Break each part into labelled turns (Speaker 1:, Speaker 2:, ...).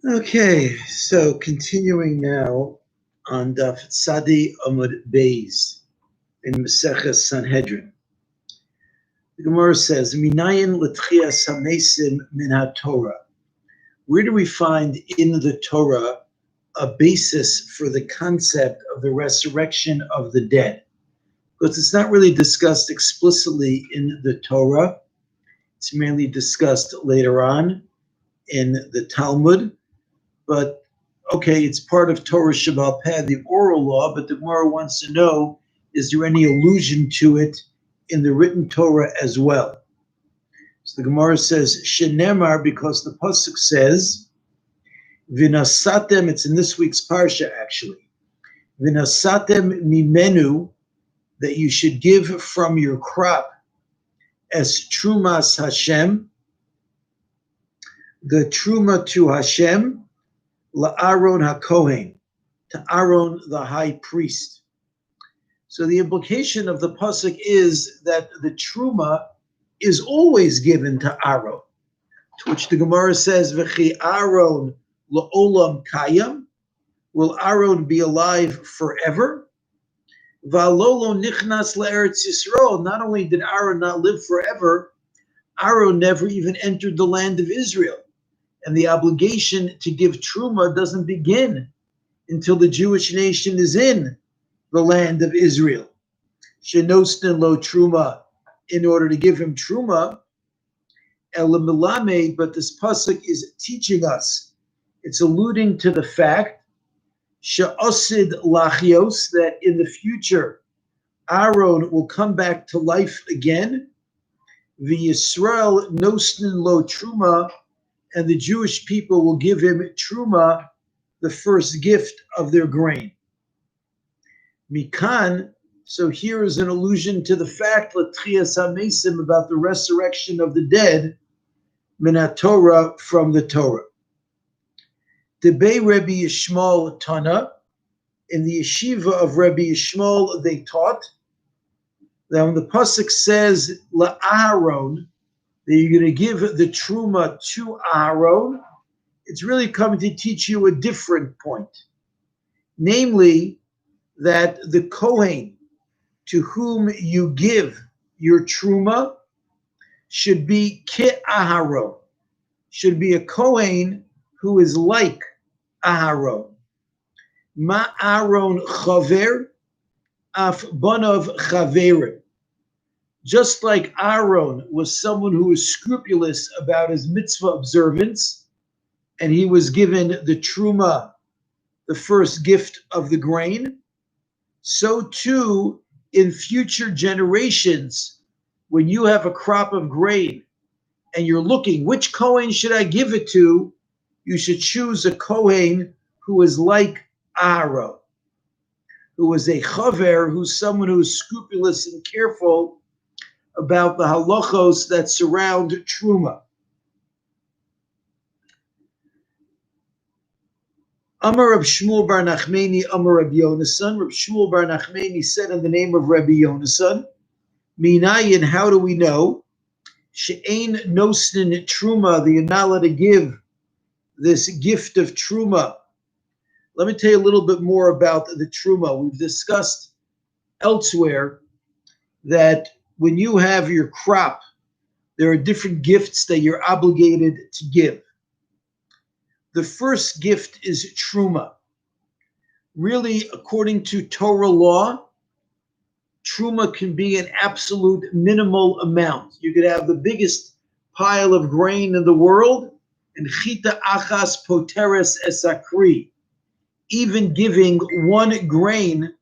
Speaker 1: Okay, so continuing now on Daf Tzadi Amud Beis in Maseches Sanhedrin. The Gemara says, Minayin Techiyas Hameisim min HaTorah. Where do we find in the Torah a basis for the concept of the resurrection of the dead? Because it's not really discussed explicitly in the Torah. It's merely discussed later on in the Talmud. But, okay, it's part of Torah Shebaal Peh, the oral law, but the Gemara wants to know, is there any allusion to it in the written Torah as well? So the Gemara says, Shenemar, because the Pasuk says, V'nasatem, it's in this week's Parsha actually, V'nasatem mimenu, that you should give from your crop as Trumas Hashem, the Truma to Hashem, LaAaron HaKohen, to Aaron the high priest. So the implication of the pasuk is that the Truma is always given to Aaron, to which the Gemara says, V'chi Aaron la'olam kayam, will Aaron be alive forever? Va'lolo nichnas la'eretz Yisrael, not only did Aaron not live forever, Aaron never even entered the land of Israel. And the obligation to give Truma doesn't begin until the Jewish nation is in the land of Israel. Shenostin lo Truma, in order to give him Truma, Elamilame, but this pasuk is teaching us, it's alluding to the fact, She'osid lachios, that in the future, Aaron will come back to life again, V'Yisrael nostin lo Truma, and the Jewish people will give him Truma, the first gift of their grain. Mikan, so here is an allusion to the fact, Techiyas Hameisim, about the resurrection of the dead, min HaTorah, from the Torah. Debei Rabbi Yishmael Tana, in the yeshiva of Rabbi Yishmael, they taught that when the pasuk says LaAaron, that you're going to give the Truma to Aaron, it's really coming to teach you a different point. Namely, that the Kohen to whom you give your Truma should be Aaron, should be a Kohen who is like Aaron. Ma Aaron chaver, af banav chaverim. Just like Aaron was someone who was scrupulous about his mitzvah observance, and he was given the Truma, the first gift of the grain, so too in future generations, when you have a crop of grain and you're looking, which Kohen should I give it to? You should choose a Kohen who is like Aaron, who is a chaver, who's someone who is scrupulous and careful about the halachos that surround Truma. Amar Reb Shmuel bar Nachmani, Amar Reb Yonasan. Reb Shmuel bar Nachmani said in the name of Rabbi Yonasan, Minayin, how do we know? She'ein nosnin Truma, that you're not allowed to give this gift of Truma. Let me tell you a little bit more about the Truma. We've discussed elsewhere that when you have your crop, there are different gifts that you're obligated to give. The first gift is Truma. Really, according to Torah law, Truma can be an absolute minimal amount. You could have the biggest pile of grain in the world, and chita achas poteres esakri. Even giving one grain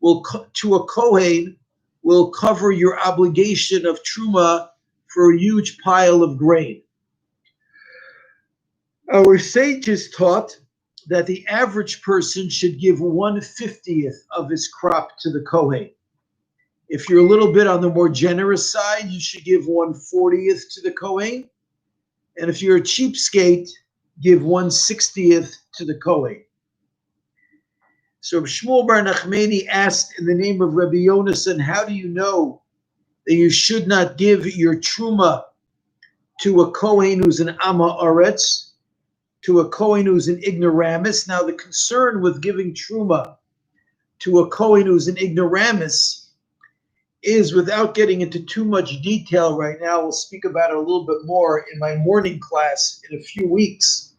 Speaker 1: to a Kohen will cover your obligation of Truma for a huge pile of grain. Our sages taught that the average person should give 1/50th of his crop to the Kohen. If you're a little bit on the more generous side, you should give 1/40th to the Kohen. And if you're a cheapskate, give 1/60th to the Kohen. So Shmuel bar Nachmani asked in the name of Rabbi Yonasan, how do you know that you should not give your Truma to a Kohen who's an Amma Aretz? to a Kohen who's an ignoramus. Now, the concern with giving Terumah to a Kohen who's an ignoramus is, without getting into too much detail right now, we'll speak about it a little bit more in my morning class in a few weeks.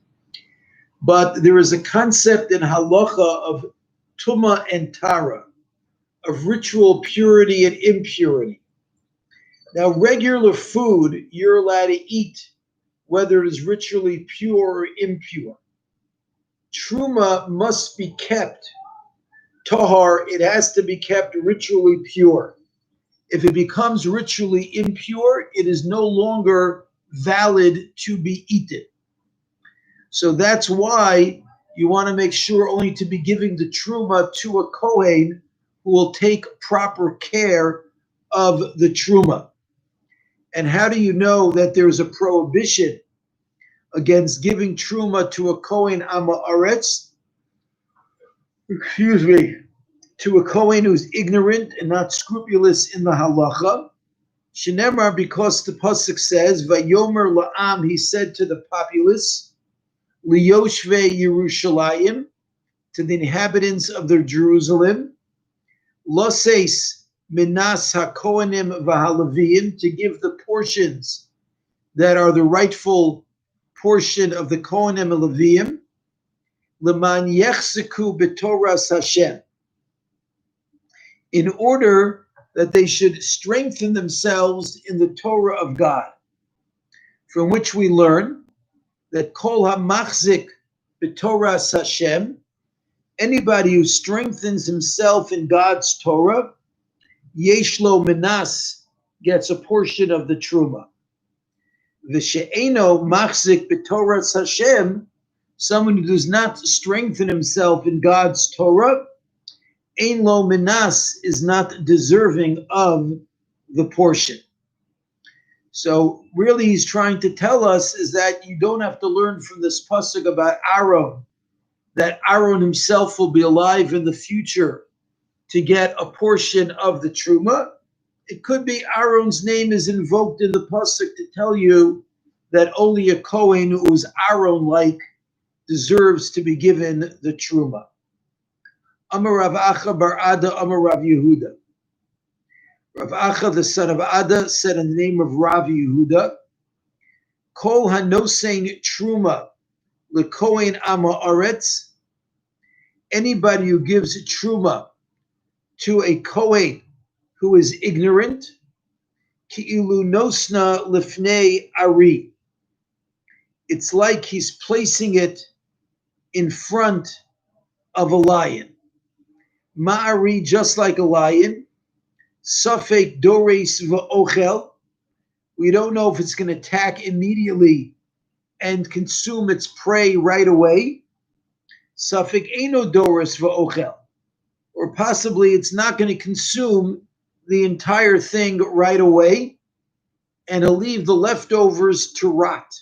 Speaker 1: But there is a concept in halacha of tumah and tara, of ritual purity and impurity. Now, regular food you're allowed to eat, whether it is ritually pure or impure. Terumah must be kept tahar, it has to be kept ritually pure. If it becomes ritually impure, it is no longer valid to be eaten. So that's why you want to make sure only to be giving the Terumah to a Kohen who will take proper care of the Terumah. And how do you know that there's a prohibition against giving Terumah to a Kohen Ama Aretz? To a Kohen who's ignorant and not scrupulous in the halacha. Shenemar, because the pasuk says, "Vayomer la'am," he said to the populace, "Liyoshvei Yerushalayim," to the inhabitants of the Jerusalem, "Loseis minas hakohanim v'halavim," to give the portions that are the rightful portion of the Kohanim and Levim, "Leman yechzeku b'Torah Hashem," in order that they should strengthen themselves in the Torah of God, from which we learn that kol hamachzik b'Torah Hashem, anybody who strengthens himself in God's Torah, yeshlo minas, gets a portion of the Terumah. V'she'eno machzik b'Torah Hashem, someone who does not strengthen himself in God's Torah, ein lo minas, is not deserving of the portion. So really he's trying to tell us is that you don't have to learn from this pasuk about Aaron, that Aaron himself will be alive in the future to get a portion of the Terumah. It could be Aaron's name is invoked in the pasuk to tell you that only a Kohen who is Aaron-like deserves to be given the Terumah. Amar Rav Acha bar Ada, Amar Rav Yehuda. Rav Acha, the son of Ada, said in the name of Rav Yehuda, Kol hanosein Terumah lekohen ama aretz, anybody who gives Terumah to a Kohen who is ignorant, ki'ilu nosna lifnei ari, it's like he's placing it in front of a lion. Ma'ari, just like a lion. Safek dores v'ochel, we don't know if it's going to attack immediately and consume its prey right away. Safek eno dores v'ochel, or possibly it's not going to consume the entire thing right away, and it'll leave the leftovers to rot.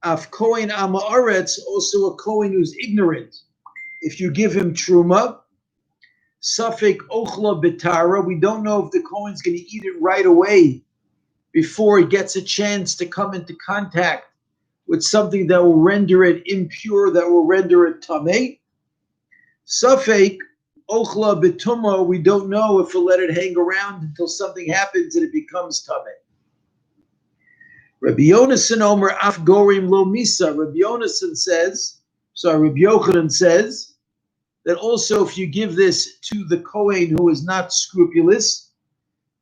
Speaker 1: Af Kohen Ama Aretz, also a Kohen who's ignorant. If you give him Terumah, Safek Ochla B'Tara, we don't know if the Kohen's going to eat it right away before it gets a chance to come into contact with something that will render it impure, that will render it Tameh. Safek Ochla B'Tumah, we don't know if we'll let it hang around until something happens and it becomes Tameh. Rabbi Yonasan Omer Af Gorim Lo Misa. Rabbi Yonasan says, Rabbi Yochanan says, that also if you give this to the Kohen who is not scrupulous,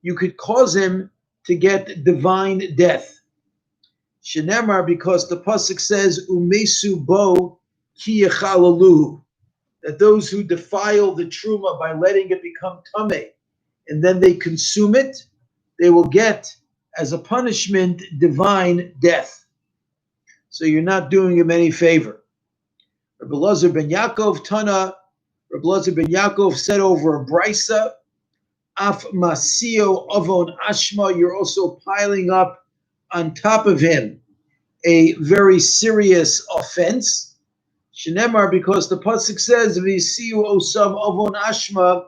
Speaker 1: you could cause him to get divine death. Shenemar, because the pasuk says, Umesu bo ki yechalaluhu, that those who defile the Terumah by letting it become tameh, and then they consume it, they will get, as a punishment, divine death. So you're not doing him any favor. Rabbi Elazar ben Yaakov Tana, Rabbi Elazar ben Yaakov said over a brisa, Af masio avon ashma, you're also piling up on top of him a very serious offense. Shenemar, because the pasuk says, V'isiu osam avon ashma,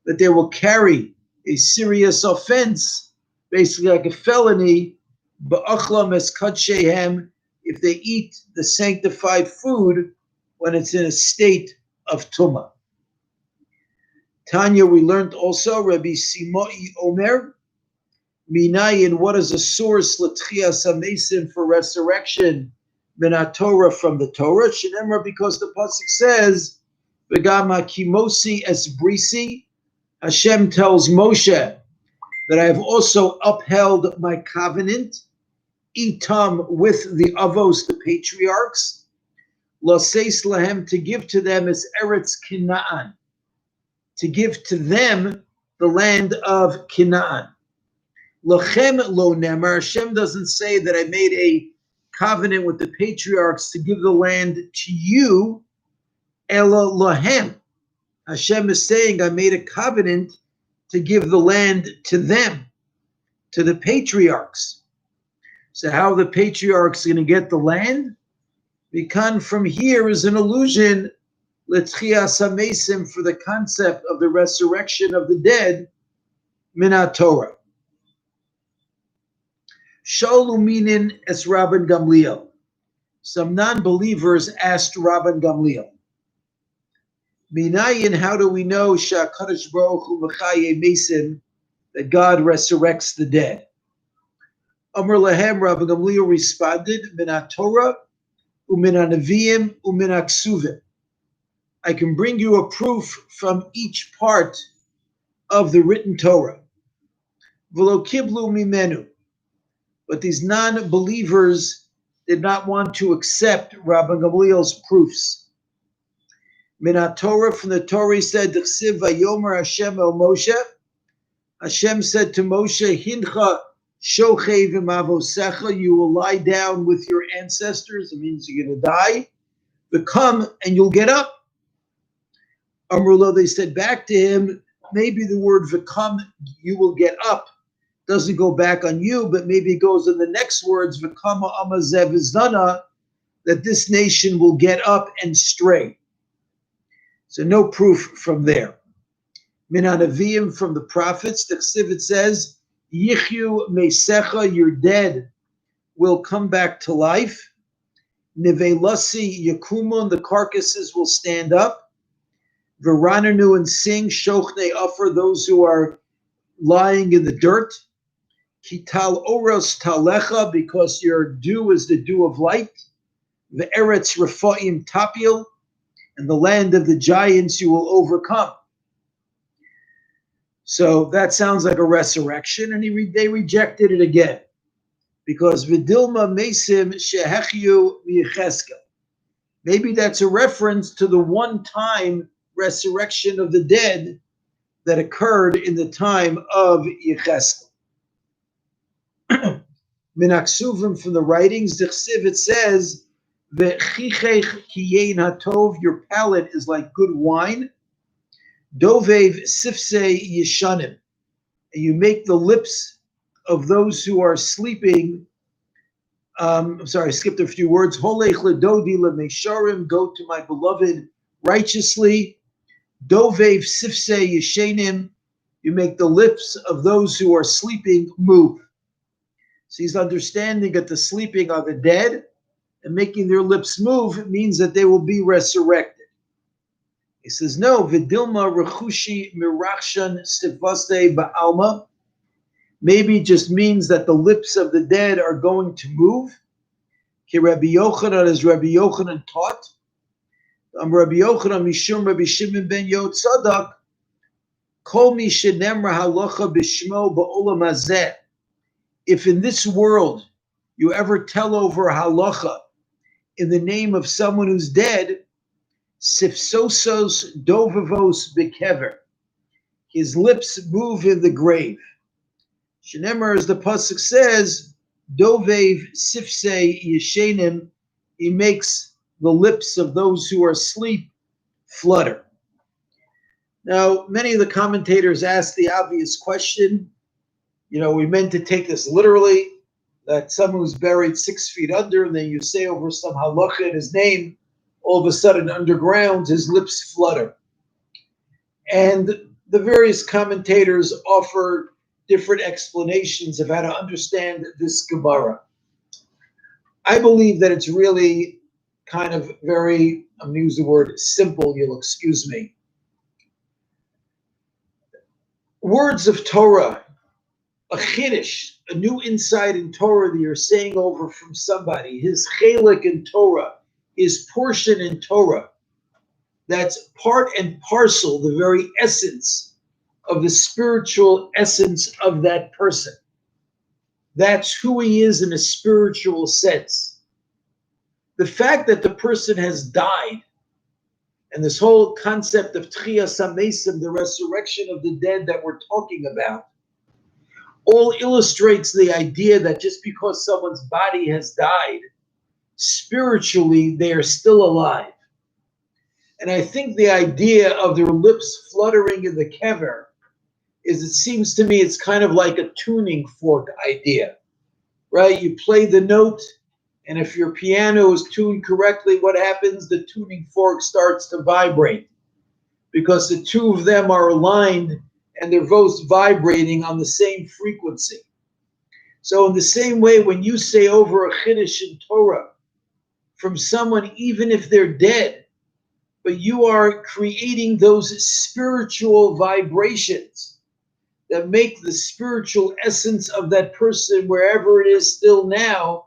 Speaker 1: that they will carry a serious offense, basically like a felony, ba'achlam es kadshehem, if they eat the sanctified food when it's in a state of tumah. Tanya, we learned also, Rabbi Simoi Omer, Minayin, what is a source, Techiyas Hameisim, for resurrection, Minat Torah, from the Torah? Shenemar, because the pasuk says, V'gama kimosi es brisi, Hashem tells Moshe that I have also upheld my covenant, itam, with the avos, the patriarchs, laseis lahem, to give to them as Eretz Canaan, to give to them the land of Canaan. Lachem lo nemar, Hashem doesn't say that I made a covenant with the patriarchs to give the land to you, ela lahem. Hashem is saying I made a covenant to give the land to them, to the patriarchs. So how are the patriarchs going to get the land? Because from here is an allusion, Techiyas Hameisim, for the concept of the resurrection of the dead, Minat Torah. Shalu minin es Rabban Gamliel. Some non-believers asked Rabban Gamliel, Minayin, how do we know Sha'akadosh Baruch Hu Mechaye Mesim, that God resurrects the dead? Amar lahem, Rabban Gamliel responded, Minat Torah, u'minat Neviim, u'minat Ksuvim. I can bring you a proof from each part of the written Torah. V'lo kiblu mimenu. But these non-believers did not want to accept Rabban Gamliel's proofs. Minat Torah, from the Torah, he said, D'chsiv vayomer Hashem el Moshe. Hashem said to Moshe, Hincha shochev imavosecha, you will lie down with your ancestors. It means you're going to die. Become, and you'll get up. Amrulo, they said back to him, maybe the word v'kam, you will get up, doesn't go back on you, but maybe it goes in the next words, v'kama amazev izdana, that this nation will get up and stray. So no proof from there. Minan Aviyim, from the prophets, the Chsiv, it says, Yichyu meisecha, your dead will come back to life. Nivelasi yakumun, the carcasses will stand up. V'rananu, and sing, shochne offer, those who are lying in the dirt. Kital oros talecha, because your dew is the dew of light. Ve'eretz refaim tapil, and the land of the giants you will overcome. So that sounds like a resurrection, and they rejected it again. Because Vidilma Mesim Shehechyu V'Yecheskel. Maybe that's a reference to the one-time resurrection of the dead that occurred in the time of Yecheskel. Minaksuvim, from the writings, D'chsiv, it says, V'chichech kiyein hatov, your palate is like good wine. Dovev sifsei yeshanim, and you make the lips of those who are sleeping. I'm sorry, I skipped a few words. Holech ledodi lemesharim, go to my beloved righteously. Dovev sifsei yeshenim, you make the lips of those who are sleeping move. So he's understanding that the sleeping are the dead, and making their lips move means that they will be resurrected. He says, no, vidilma rechushi mirachshan sivaste ba'alma. Maybe it just means that the lips of the dead are going to move. Ki Rabbi Yochanan, as Rabbi Yochanan taught. Rabbi Yochanan mishum Rabbi Shimon ben Yotzadak, kol mi shenemra halacha b'shmo ba'olam hazeh. If in this world you ever tell over halacha in the name of someone who's dead, sifsosos dovavos bekever, his lips move in the grave. Shenemar, as the pasuk says, dovev sifsei yeshenim, he makes the lips of those who are asleep flutter. Now, many of the commentators ask the obvious question, we meant to take this literally, that someone who's buried 6 feet under, and then you say over some halacha in his name, all of a sudden underground, his lips flutter. And the various commentators offer different explanations of how to understand this Gemara. I believe that it's really kind of very, I'm going to use the word simple, you'll excuse me. Words of Torah, a chiddush, a new insight in Torah that you're saying over from somebody, his chelek in Torah, his portion in Torah, that's part and parcel, the very essence of the spiritual essence of that person. That's who he is in a spiritual sense. The fact that the person has died, and this whole concept of Techiyas Hameisim, the resurrection of the dead that we're talking about, all illustrates the idea that just because someone's body has died, spiritually they are still alive. And I think the idea of their lips fluttering in the kever is, it seems to me, it's kind of like a tuning fork idea, right? You play the note, and if your piano is tuned correctly, what happens? The tuning fork starts to vibrate because the two of them are aligned and they're both vibrating on the same frequency. So in the same way, when you say over a chiddush in Torah from someone, even if they're dead, but you are creating those spiritual vibrations that make the spiritual essence of that person, wherever it is still now,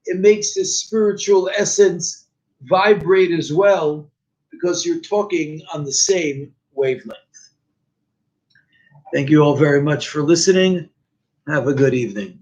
Speaker 1: it makes the spiritual essence vibrate as well, because you're talking on the same wavelength. Thank you all very much for listening. Have a good evening.